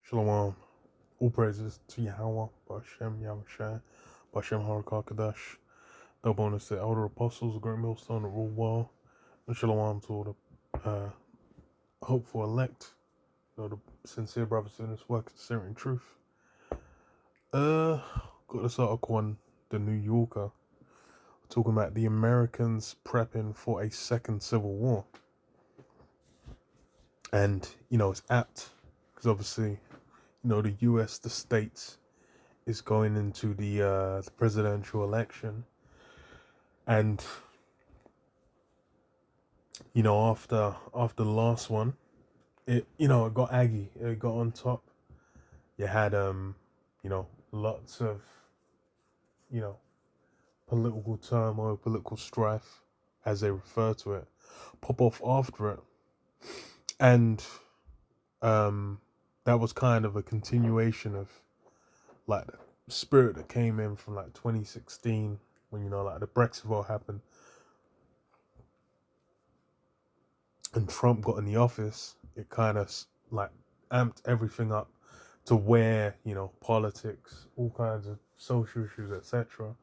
Shalom. All praises to Yahweh, Bashem Yahushai, Bashem Harakakadash. No bonus to elder apostles, the great millstone, the rule well. And shalom to all the hopeful elect, the sincere brothers in this work, sincere in truth. Got this article on the New Yorker talking about the Americans prepping for a second civil war. And, it's apt because obviously, the US, the states, is going into the presidential election, and after the last one, it got aggy. It got on top. You had lots of you know political turmoil, political strife, as they refer to it, pop off after it, and that was kind of a continuation of like the spirit that came in from like 2016 when like the Brexit vote happened and Trump got in the office. It kind of like amped everything up to where politics, all kinds of social issues, etc.,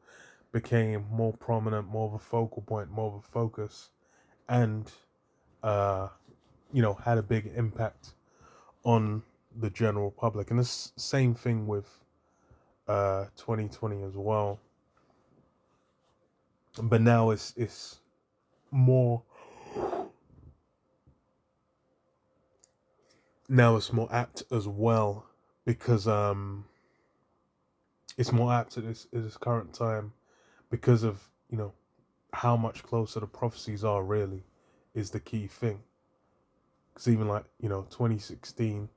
became more prominent, more of a focal point, more of a focus, and uh, had a big impact on the general public. And the same thing with 2020 as well. But now it's more apt as well because it's more apt at this current time because of how much closer the prophecies are really is the key thing. Because even like 2016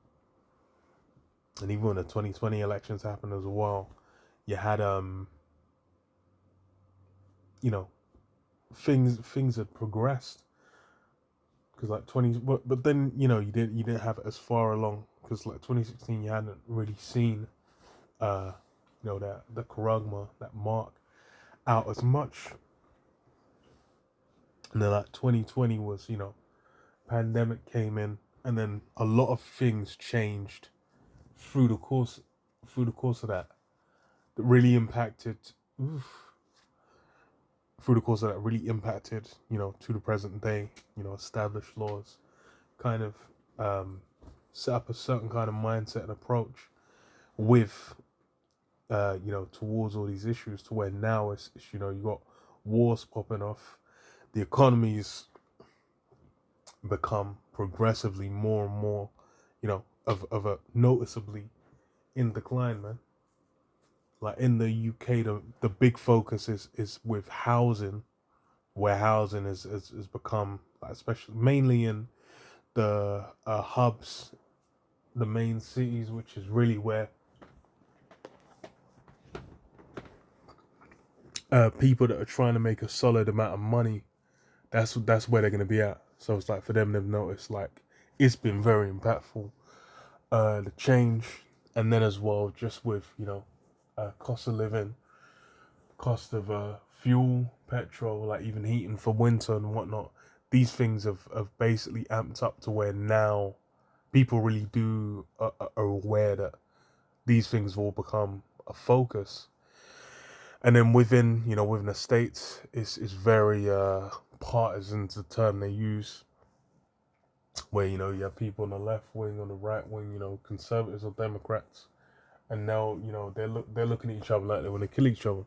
and even when the 2020 elections happened as well, you had things had progressed because like 20 but then you didn't have it as far along because like 2016 you hadn't really seen that the charagma, that mark, out as much. And then like 2020 was pandemic came in, and then a lot of things changed through the course of that really impacted oof, through the course of that really impacted to the present day. Established laws kind of set up a certain kind of mindset and approach with towards all these issues, to where now it's you got wars popping off, the economy's become progressively more and more of a noticeably in decline, man. Like in the UK, the big focus is with housing, where housing is become, like, especially mainly in the hubs, the main cities, which is really where people that are trying to make a solid amount of money, that's where they're going to be at. So it's like for them, they've noticed like it's been very impactful, the change. And then as well, just with cost of living, cost of fuel, petrol, like even heating for winter and whatnot. These things have basically amped up to where now people really do are aware that these things will become a focus. And then within the states, it's very partisan, the term they use, where you have people on the left wing, on the right wing, conservatives or Democrats, and now they're looking at each other like they want to kill each other.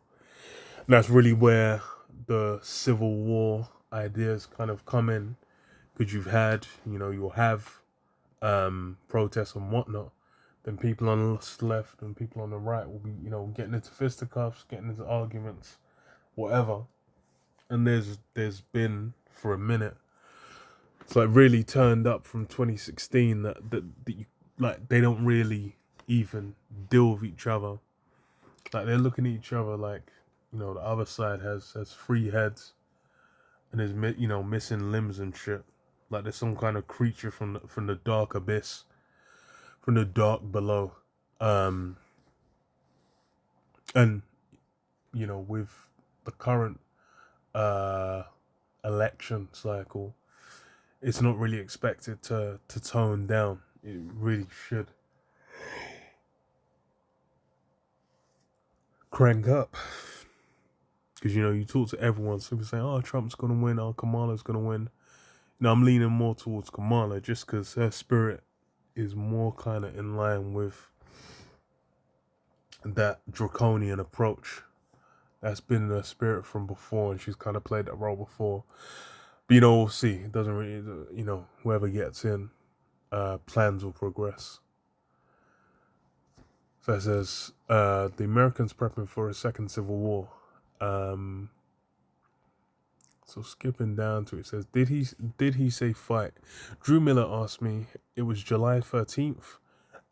And that's really where the civil war ideas kind of come in, because you'll have protests and whatnot. Then people on the left and people on the right will be getting into fisticuffs, getting into arguments, whatever. And there's been for a minute, it's like really turned up from 2016 that you, like, they don't really even deal with each other. Like they're looking at each other like the other side has three heads and is missing limbs and shit. Like there's some kind of creature from the dark abyss, from the dark below. And with the current uh election cycle, it's not really expected to tone down. It really should. crank up. Because, you talk to everyone, so people say, oh, Trump's going to win, oh, Kamala's going to win. I'm leaning more towards Kamala just because her spirit is more kind of in line with that draconian approach that's been in her spirit from before, and she's kind of played that role before. But, we'll see. It doesn't really, whoever gets in, plans will progress. So it says, the Americans prepping for a second civil war. So skipping down to it says, did he say fight? Drew Miller asked me. It was July 13th,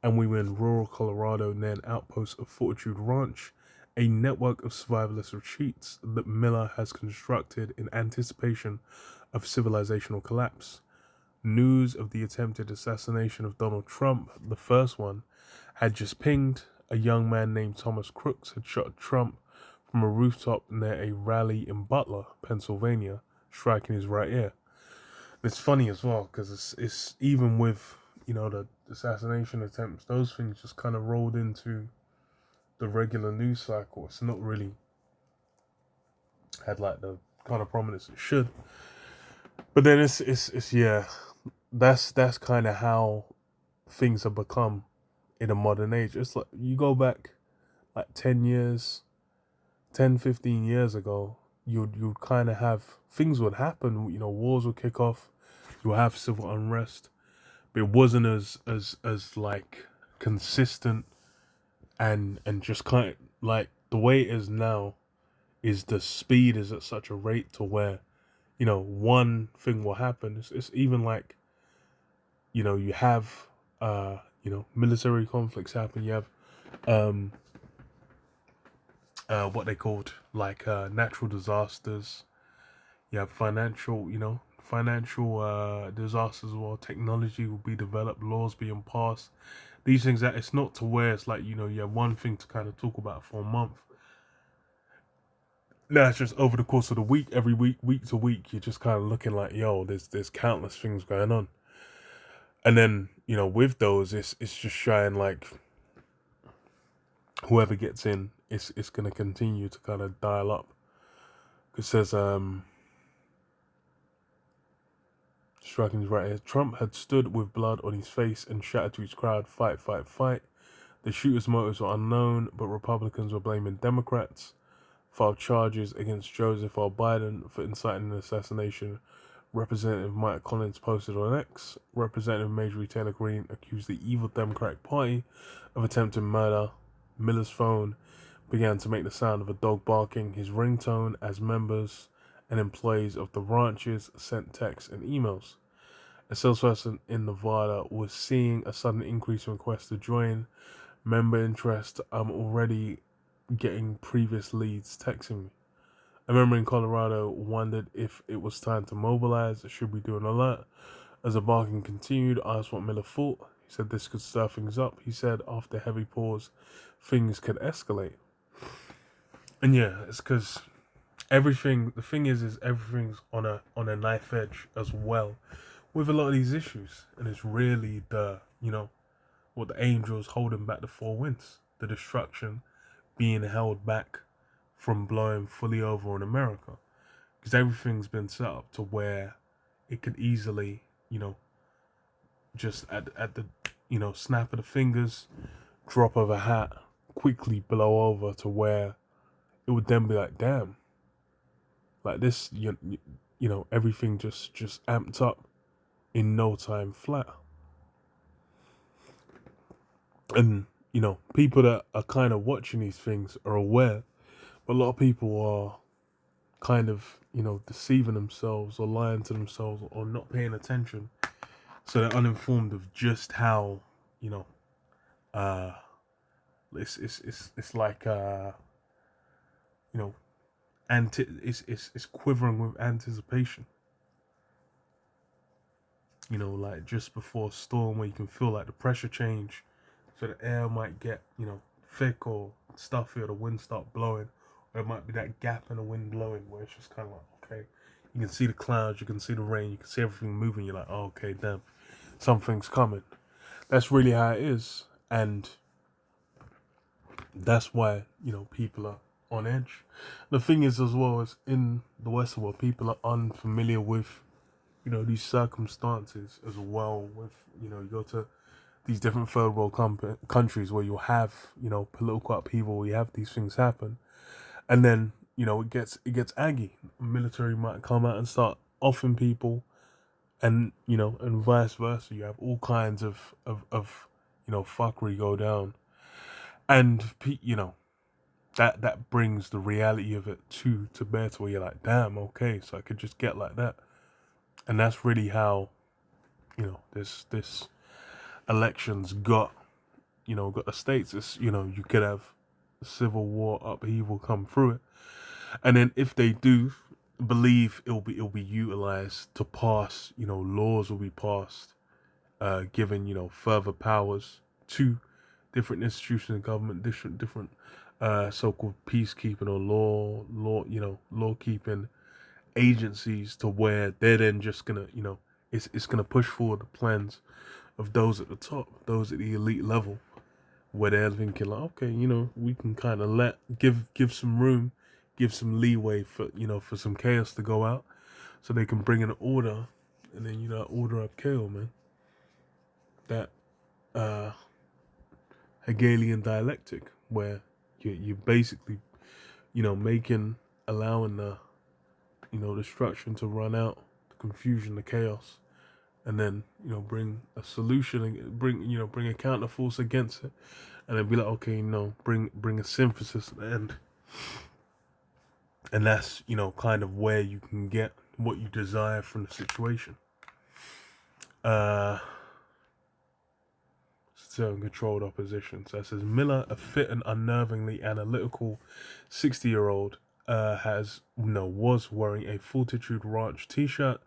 and we were in rural Colorado near an outpost of Fortitude Ranch, a network of survivalist retreats that Miller has constructed in anticipation of civilizational collapse. News of the attempted assassination of Donald Trump, the first one, had just pinged. A young man named Thomas Crooks had shot Trump from a rooftop near a rally in Butler, Pennsylvania, striking his right ear. And it's funny as well because it's even with the assassination attempts, those things just kind of rolled into the regular news cycle. It's not really had like the kind of prominence it should. But then it's yeah, that's kind of how things have become in a modern age. It's like you go back like 10, 15 years ago, you'd kind of have things would happen. Wars would kick off. You would have civil unrest, but it wasn't as like consistent and just kind of like the way it is now. Is the speed is at such a rate to where one thing will happen. It's even like you have military conflicts happen. You have what they called like natural disasters. You have financial disasters as well. Technology will be developed, laws being passed. These things that it's not to where it's like, you have one thing to kind of talk about for a month. No, it's just over the course of the week, every week to week, you're just kind of looking like, yo, there's countless things going on. And then, with those, it's just showing like whoever gets in, it's going to continue to kind of dial up. It says, striking his right here, Trump had stood with blood on his face and shouted to his crowd, fight, fight, fight. The shooter's motives were unknown, but Republicans were blaming Democrats. Filed charges against Joseph R. Biden for inciting an assassination. Representative Mike Collins posted on X. Representative Marjorie Taylor Greene accused the evil Democratic Party of attempting murder. Miller's phone began to make the sound of a dog barking, his ringtone, as members and employees of the ranches sent texts and emails. A salesperson in Nevada was seeing a sudden increase in requests to join. Member interest. I'm already getting previous leads texting me. A member in Colorado wondered if it was time to mobilize. Should we do an alert? As the barking continued, I asked what Miller thought. He said this could stir things up. He said after a heavy pause, things could escalate. And yeah, it's because the thing is everything's on a knife edge as well with a lot of these issues. And it's really what the angels holding back the four winds, the destruction being held back from blowing fully over on America, because everything's been set up to where it could easily, just at the snap of the fingers, drop of a hat, quickly blow over to where it would then be like, damn, like this, everything just amped up in no time flat. And people that are kind of watching these things are aware, but a lot of people are kind of deceiving themselves or lying to themselves or not paying attention, so they're uninformed of just how it's like it's quivering with anticipation, like just before a storm, where you can feel like the pressure change, so the air might get thick or stuffy, or the wind start blowing. There might be that gap in the wind blowing where it's just kind of like, okay, you can see the clouds, you can see the rain, you can see everything moving. You're like, oh, okay, damn, something's coming. That's really how it is. And That's why, people are on edge. The thing is, as well, as in the Western world, people are unfamiliar with, these circumstances as well. With, you go to these different third world countries where you'll have, political upheaval, you have these things happen. And then, it gets aggy. Military might come out and start offing people, and, and vice versa. You have all kinds of fuckery go down. And, that brings the reality of it to bear, to where you're like, damn, okay, so I could just get like that. And that's really how, this elections got the states. It's, you could have civil war upheaval come through it. And then if they do believe it'll be utilized to pass, laws will be passed, given, further powers to different institutions of government, different so-called peacekeeping or law keeping agencies, to where they're then just gonna, it's gonna push forward the plans of those at the top, those at the elite level, where they're thinking like, okay, we can kind of give some room, give some leeway for, for some chaos to go out, so they can bring in order, and then, order up chaos, man. That uh Hegelian dialectic, where you basically, making, allowing the, destruction to run out, the confusion, the chaos, and then, bring a solution, and bring a counter force against it, and then be like, okay, bring a synthesis at the end. And that's, kind of where you can get what you desire from the situation. Still controlled opposition. So it says, Miller, a fit and unnervingly analytical 60-year-old, was wearing a Fortitude Ranch t-shirt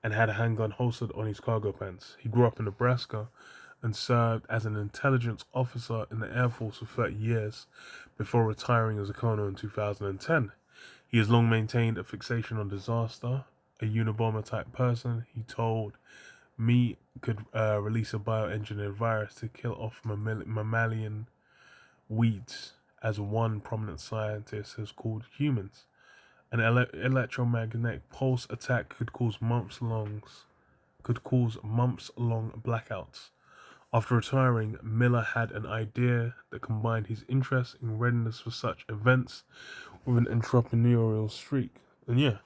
and had a handgun holstered on his cargo pants. He grew up in Nebraska and served as an intelligence officer in the Air Force for 30 years before retiring as a colonel in 2010. He has long maintained a fixation on disaster, a Unabomber type person. He told me could release a bioengineered virus to kill off mammalian weeds, as one prominent scientist has called humans. An electromagnetic pulse attack could cause months-long blackouts. After retiring, Miller had an idea that combined his interest in readiness for such events with an entrepreneurial streak. And yeah,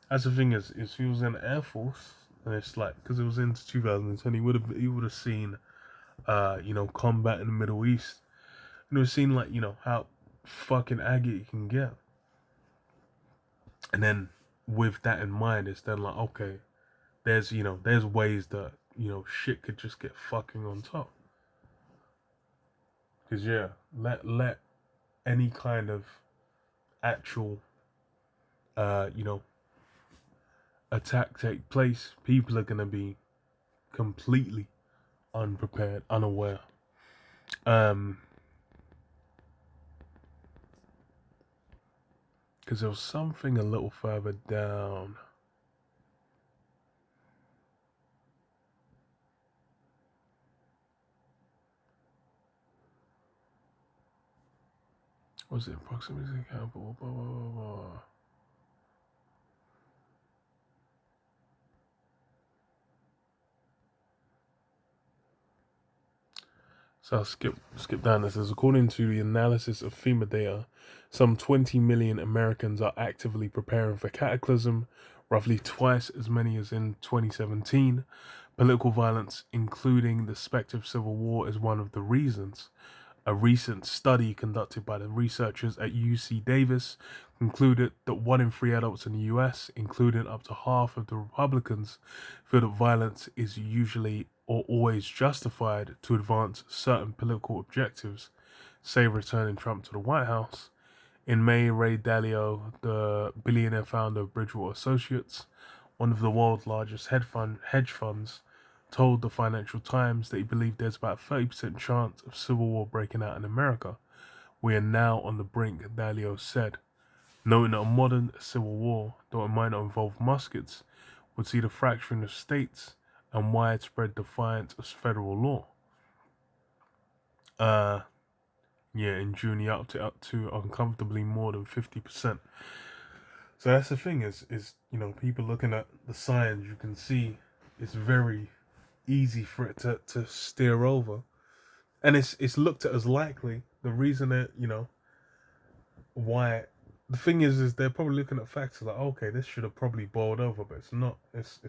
that's the thing, is he was in the Air Force, and it's like, because it was into 2010, he would have seen, combat in the Middle East, and he was seen, like, how fucking aggy it can get. And then with that in mind, it's then like, okay, there's ways that, shit could just get fucking on top. Because yeah, let any kind of actual, you know, attack take place, people are gonna be completely unprepared, unaware. Um, because there was something a little further down. Was it proximity accountable? Blah, blah, blah, blah. So I'll skip down. This says, according to the analysis of FEMA data, some 20 million Americans are actively preparing for cataclysm, roughly twice as many as in 2017. Political violence, including the specter of civil war, is one of the reasons. A recent study conducted by the researchers at UC Davis concluded that 1 in 3 adults in the US, including up to half of the Republicans, feel that violence is usually or always justified to advance certain political objectives, say returning Trump to the White House. In May, Ray Dalio, the billionaire founder of Bridgewater Associates, one of the world's largest hedge funds, told the Financial Times that he believed there's about a 30% chance of civil war breaking out in America. We are now on the brink, Dalio said, noting that a modern civil war, though it might not involve muskets, would see the fracturing of states and widespread defiance of federal law. Yeah, in June, yeah, up to uncomfortably more than 50%. So that's the thing is people looking at the signs, you can see it's very easy for it to steer over, and it's looked at as likely. The reason that why the thing is they're probably looking at factors like, okay, this should have probably boiled over, but it's not. It's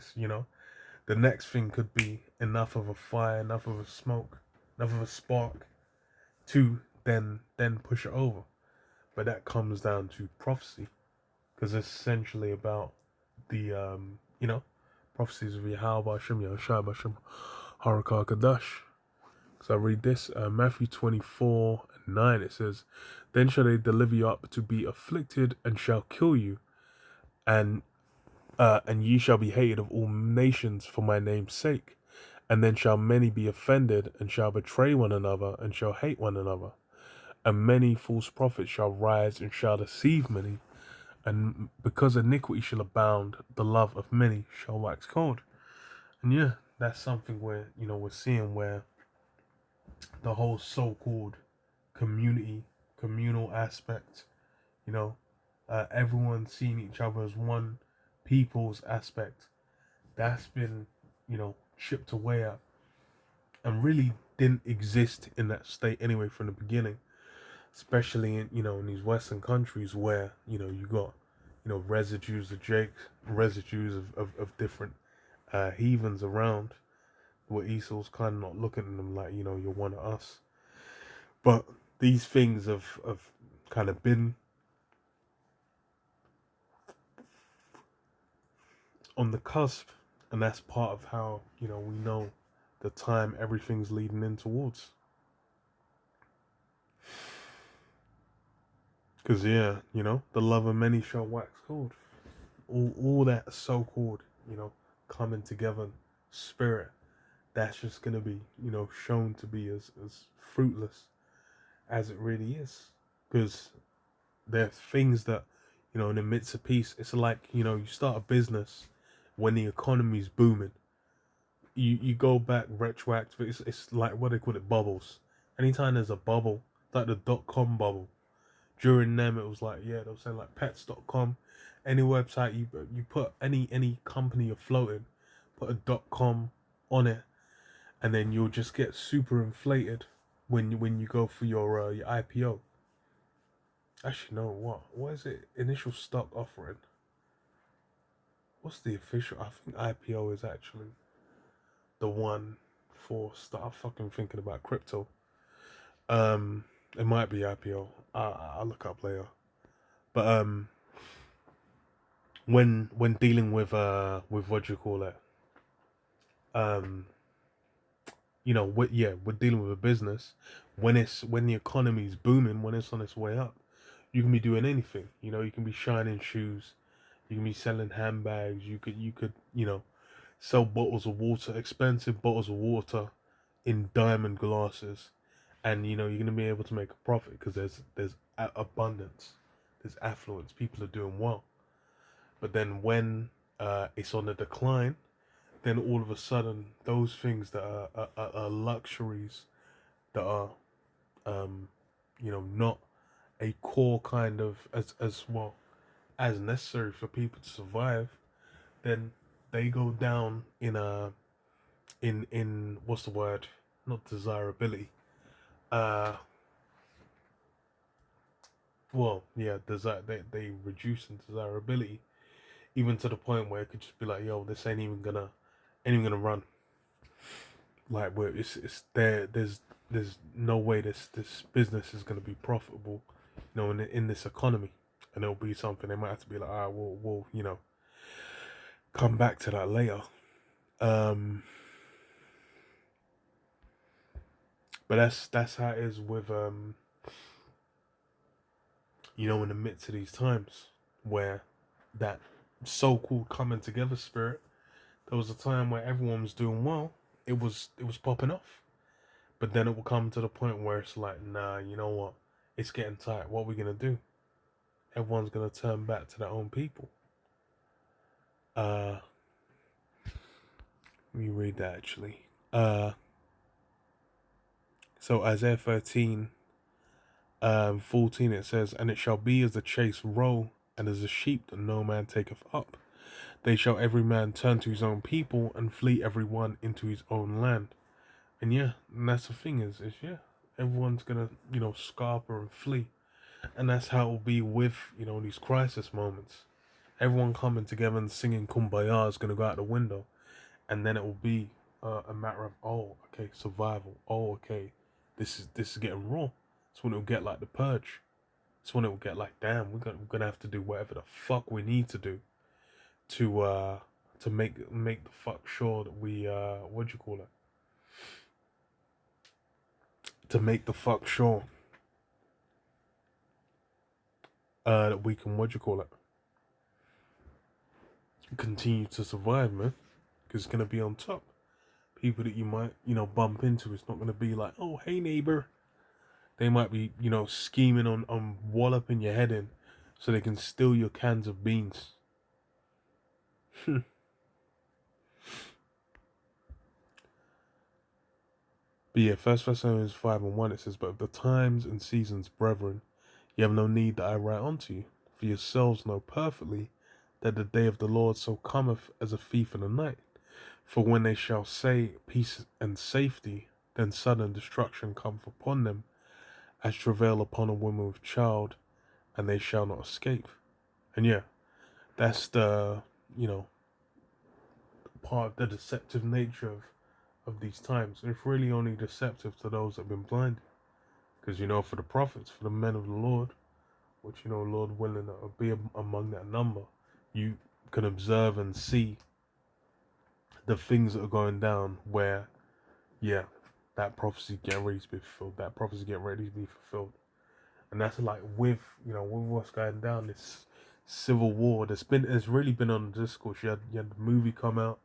the next thing could be enough of a fire, enough of a smoke, enough of a spark to then push it over. But that comes down to prophecy, because it's essentially about the prophecies of Yahweh Hashem, Yahushua Hashem, Harakah Kadash. So I read this, Matthew 24:9. It says, "Then shall they deliver you up to be afflicted, and shall kill you, and ye shall be hated of all nations for my name's sake. And then shall many be offended, and shall betray one another, and shall hate one another. And many false prophets shall rise, and shall deceive many. And because iniquity shall abound, the love of many shall wax cold." And yeah, that's something where we're seeing where the whole so-called communal aspect, you know, everyone seeing each other as one people's aspect, that's been chipped away at, and really didn't exist in that state anyway from the beginning, especially in these Western countries where you got residues of Jakes, residues of different heathens around, where Esau's kind of not looking at them like you're one of us. But these things have kind of been on the cusp, and that's part of how we know the time everything's leading in towards. Because the love of many shall wax cold. All that so-called coming together spirit, that's just gonna be shown to be as fruitless as it really is. Because there are things that in the midst of peace, it's like you start a business when the economy's booming. You go back retroactive, it's like what they call it, bubbles. Anytime there's a bubble, like the .com bubble, during them it was like, yeah, they were saying like pets.com, any website you put any company you're floating, put a .com on it, and then you'll just get super inflated when you go for your IPO. Actually, no, what is it? Initial stock offering. What's the official? I think IPO is actually the one for start fucking thinking about crypto. It might be IPO. I'll look up later. But when dealing with what do you call it? We're dealing with a business when the economy's booming, when it's on its way up. You can be doing anything. You can be shining shoes, you can be selling handbags, you could sell bottles of water, expensive bottles of water in diamond glasses, and you're gonna be able to make a profit because there's abundance, there's affluence, people are doing well. But then when it's on the decline, then all of a sudden those things that are luxuries, that are not a core kind of as well as necessary for people to survive, then they go down in what's the word, not desirability, uh well, yeah, they reduce in desirability, even to the point where it could just be like, yo, this ain't even gonna run. Like, where there's no way this business is gonna be profitable, in this economy, and it'll be something they might have to be like, ah, we'll come back to that later. Um, but that's how it is with in the midst of these times where that so-called coming together spirit, there was a time where everyone was doing well, it was popping off. But then it will come to the point where it's like, nah, you know what, it's getting tight, what are we gonna do? Everyone's gonna turn back to their own people. Let me read that actually. So Isaiah 13, 14 it says, "And it shall be as the chase roe, and as a sheep that no man taketh up. They shall every man turn to his own people, and flee every one into his own land." And yeah, and that's the thing is yeah, everyone's gonna, scarper and flee. And that's how it will be with, these crisis moments. Everyone coming together and singing Kumbaya is gonna go out the window. And then it will be a matter of, oh, okay, survival. Oh, okay, this is getting raw. It's when it will get like the purge. It's when it will get like, damn, we're gonna have to do whatever the fuck we need to do to make the fuck sure that we what do you call it? To make the fuck sure that we can, what do you call it? Continue to survive, man. Because it's gonna be on top. People that you might, bump into, it's not gonna be like, oh, hey neighbor. They might be, scheming on walloping your head in so they can steal your cans of beans. But yeah, 1 Thessalonians 5:1 it says, "But of the times and seasons, brethren, you have no need that I write unto you, for yourselves know perfectly that the day of the Lord so cometh as a thief in the night. For when they shall say peace and safety, then sudden destruction cometh upon them, as travail upon a woman with child, and they shall not escape." And yeah, that's the, part of the deceptive nature of these times. And it's really only deceptive to those that have been blinded. Because, for the prophets, for the men of the Lord, which, Lord willing, will be among that number, you can observe and see the things that are going down where, yeah, that prophecy getting ready to be fulfilled, that prophecy getting ready to be fulfilled. And that's like with, with what's going down, this civil war it's really been on the discourse. You had the movie come out.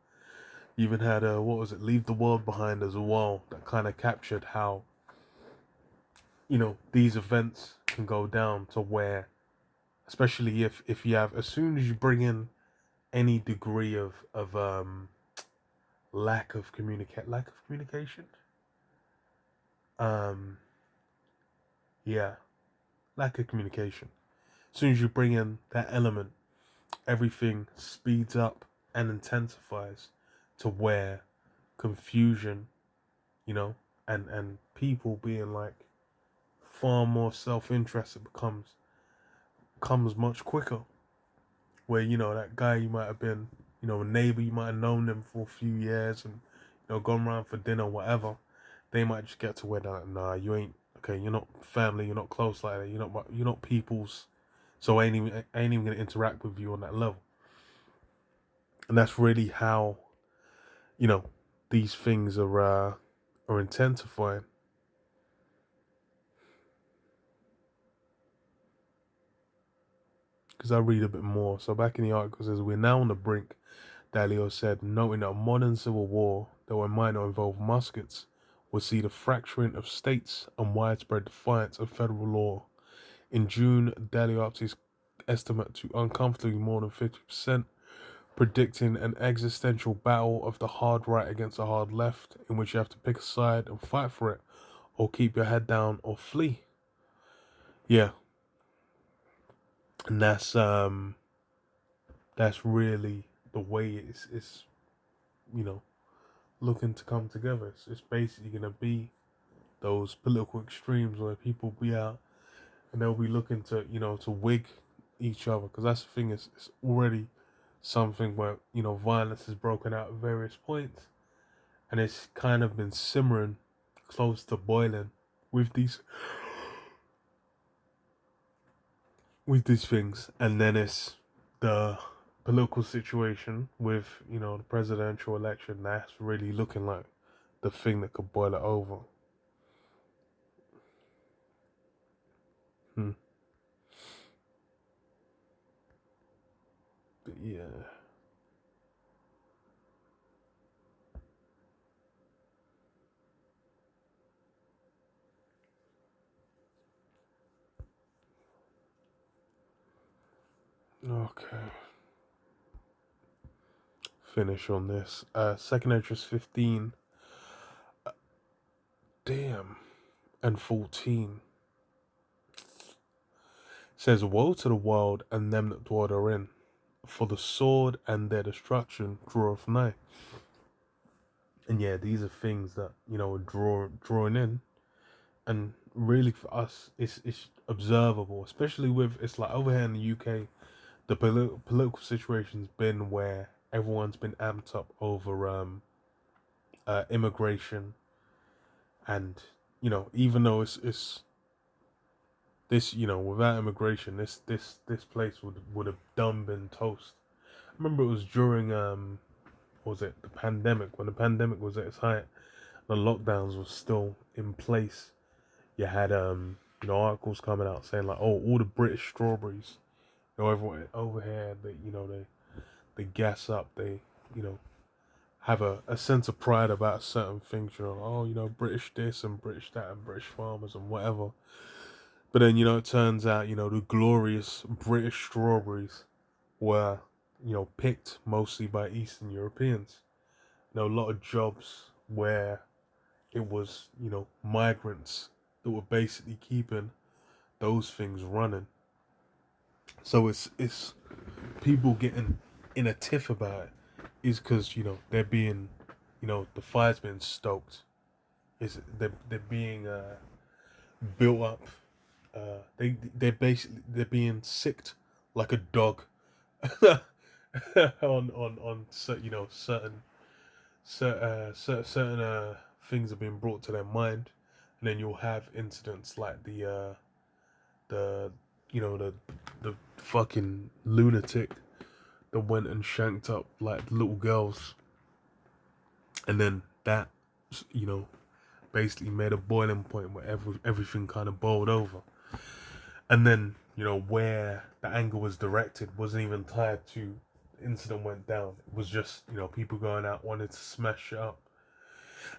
You even had what was it, Leave the World Behind as well, that kind of captured how, these events can go down to where, especially if you have, as soon as you bring in any degree of lack of communication, um yeah, lack of communication. As soon as you bring in that element, everything speeds up and intensifies to where confusion, and people being like far more self-interested comes much quicker. Where, that guy you might have been, a neighbor, you might have known them for a few years and, gone around for dinner, whatever. They might just get to where they're like, nah, you ain't, okay, you're not family, you're not close like that, you're not people's, so I ain't even gonna interact with you on that level. And that's really how, these things are intensifying. Because I read a bit more. So back in the article it says, "We're now on the brink," Dalio said, noting that a modern civil war, though it might not involve muskets, would see the fracturing of states and widespread defiance of federal law. In June, Dalio upped his estimate to uncomfortably more than 50%, predicting an existential battle of the hard right against the hard left, in which you have to pick a side and fight for it, or keep your head down or flee. Yeah. And that's really the way it's looking to come together. It's basically gonna be those political extremes where people be out and they'll be looking to to wig each other, because that's the thing, is it's already something where violence has broken out at various points, and it's kind of been simmering close to boiling with these things. And then it's the political situation with the presidential election that's really looking like the thing that could boil it over. Hmm. But yeah. Okay. Finish on this. Second entrance 15. Damn. And 14. says, "Woe to the world and them that dwell therein, for the sword and their destruction draweth nigh." And yeah, these are things that are drawing in, and really for us, it's observable, especially with it's like over here in the UK, the political situation's been where everyone's been amped up over immigration, and even though it's this without immigration, this place would have done been toast. I remember it was during what was it, the pandemic, when the pandemic was at its height, the lockdowns were still in place. You had articles coming out saying like, oh, all the British strawberries, everyone over here, they gas up, they have a sense of pride about certain things, British this and British that and British farmers and whatever. But then, it turns out, the glorious British strawberries were, picked mostly by Eastern Europeans. A lot of jobs where it was, migrants that were basically keeping those things running. So it's people getting in a tiff about it is because, they're being, the fire's being stoked. They're being built up. They're being sicked like a dog on certain things are being brought to their mind, and then you'll have incidents like the the fucking lunatic that went and shanked up like little girls, and then that basically made a boiling point where everything kind of boiled over. And then, where the anger was directed wasn't even tied to the incident went down. It was just, people going out wanted to smash it up.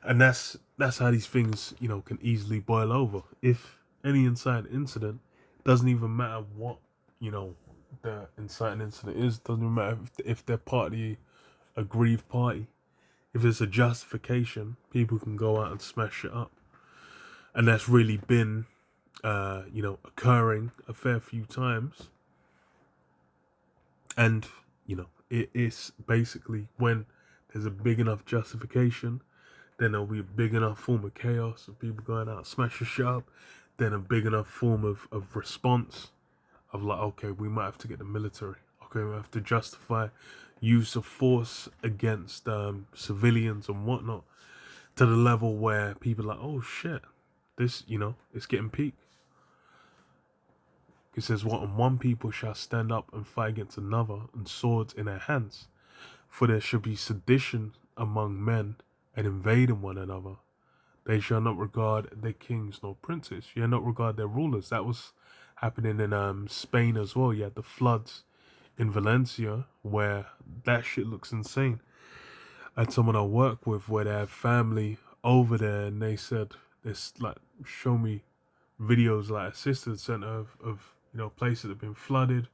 And that's how these things, can easily boil over. If any inciting incident, doesn't even matter what, the inciting incident is, doesn't even matter if they're part of the aggrieved party. If it's a justification, people can go out and smash it up. And that's really been occurring a fair few times. And, it is basically when there's a big enough justification, then there'll be a big enough form of chaos of people going out smashing shit up, then a big enough form of response of like, okay, we might have to get the military. Okay, we have to justify use of force against civilians and whatnot, to the level where people are like, oh shit, this, it's getting peak. It says, what, and one people shall stand up and fight against another, and swords in their hands. For there shall be sedition among men, and invading one another. They shall not regard their kings nor princes, shall not regard their rulers. That was happening in Spain as well. You had the floods in Valencia, where that shit looks insane. I had someone I work with where they have family over there, and they said, this like, show me videos like a sister sent of places that have been flooded.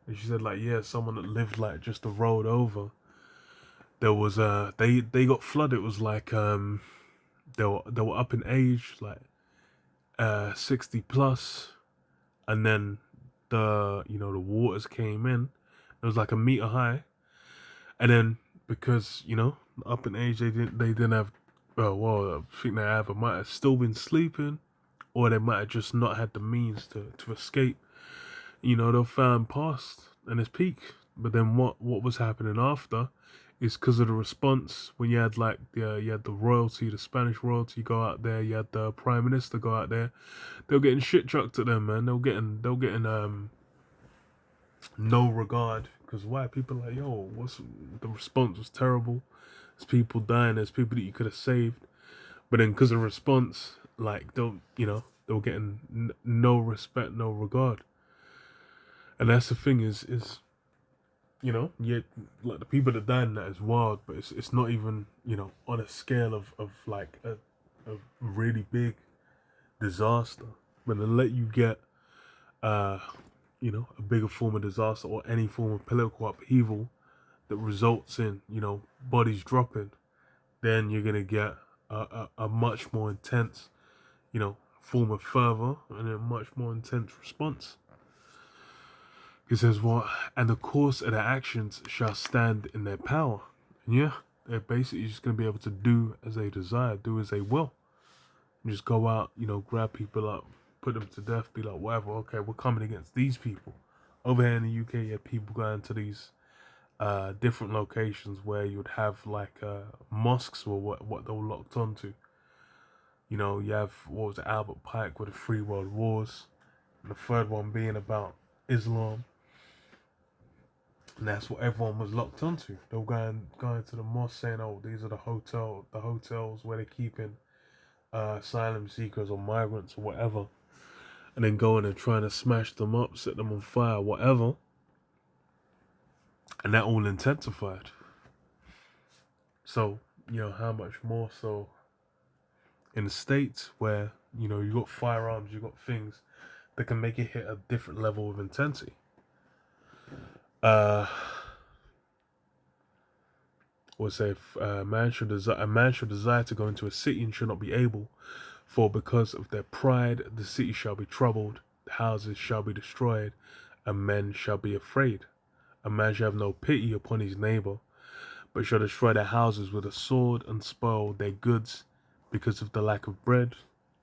And she said like, yeah, someone that lived like just a road over, there was they got flooded. It was like they were up in age, like 60 plus, and then the waters came in. It was like a meter high, and then because up in age, they didn't have I think they either might have still been sleeping, or they might have just not had the means to escape. They'll found past and it's peak. But then what was happening after is because of the response, when you had like you had the royalty, the Spanish royalty go out there, you had the prime minister go out there, they were getting shit chucked at them, man. They were getting no regard, because why? People are like, yo, the response was terrible. There's people dying, there's people that you could have saved. But then because of response, like they were getting no respect, no regard. And that's the thing is yeah, like the people that died in that is wild, but it's not even on a scale of like a really big disaster. But to let you get a bigger form of disaster, or any form of political upheaval that results in bodies dropping, then you're gonna get a much more intense form of fervor and a much more intense response. He says, "What? And the course of their actions shall stand in their power." And yeah, they're basically just going to be able to do as they desire, do as they will. And just go out, grab people up, put them to death, be like, whatever, okay, we're coming against these people. Over here in the UK, you had people going to these different locations where you would have like mosques or what they were locked onto. You have, what was it, Albert Pike with the Three World Wars, and the third one being about Islam. And that's what everyone was locked onto. They were going to the mosque saying, "Oh, these are the hotels where they're keeping asylum seekers or migrants or whatever," and then going and trying to smash them up, set them on fire, whatever. And that all intensified. So how much more so in the States where you got firearms, you got things that can make it hit a different level of intensity. Or say a man should desire to go into a city and should not be able, for because of their pride the city shall be troubled, the houses shall be destroyed, and men shall be afraid. A man shall have no pity upon his neighbor, but shall destroy their houses with a sword and spoil their goods, because of the lack of bread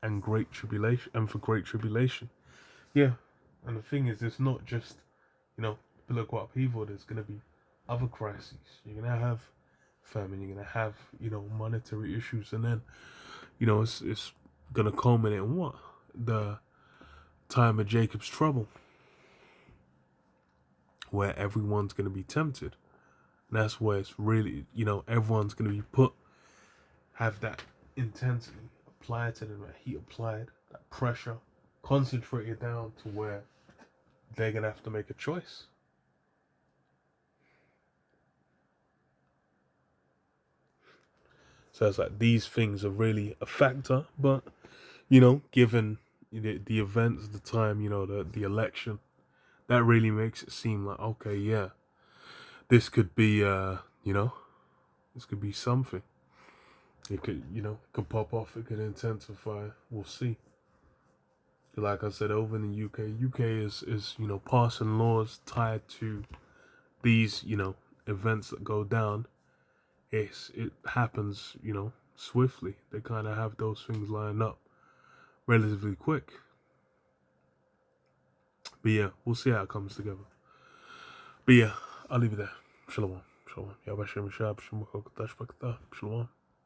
and great tribulation, and for great tribulation. Yeah, and the thing is, it's not just political upheaval. There's gonna be other crises. You're gonna have famine. You're gonna have monetary issues, and then it's gonna culminate in what? The time of Jacob's trouble, where everyone's gonna be tempted. And that's where it's really everyone's gonna be have that intensity applied to them, that heat applied, that pressure concentrated down to where they're gonna have to make a choice. So it's like these things are really a factor, but given the events, the time, the election, that really makes it seem like, okay, yeah, this could be this could be something. It could could pop off, it could intensify. We'll see. Like I said, over in the UK is passing laws tied to these events that go down. It happens swiftly. They kind of have those things lined up relatively quick. But yeah, we'll see how it comes together. But yeah, I'll leave it there. Shalom. Shalom. Yabashim Shab Shumukhokatash Pakta. Shalom.